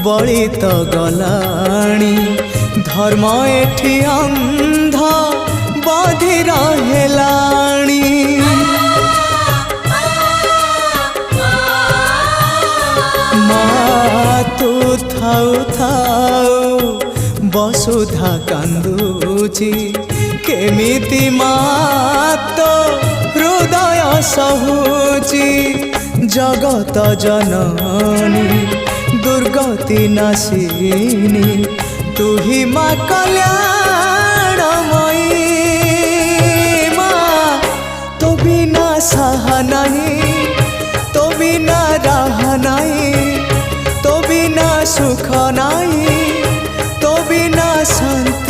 बड़ी तो गलाणी धर्म एठी अंध बधिर हेलाणी। माँ तू थाउ थाउ वसुधा कांदुची केमिति माँ तो हृदय सहुची। जगत जननी दुर्गति नाशिनी तू ही माँ कल्याणमयी। माँ तो बिना सहा नहीं, तो बिना राह नहीं, तो बिना सुख नहीं, तो बिना शांति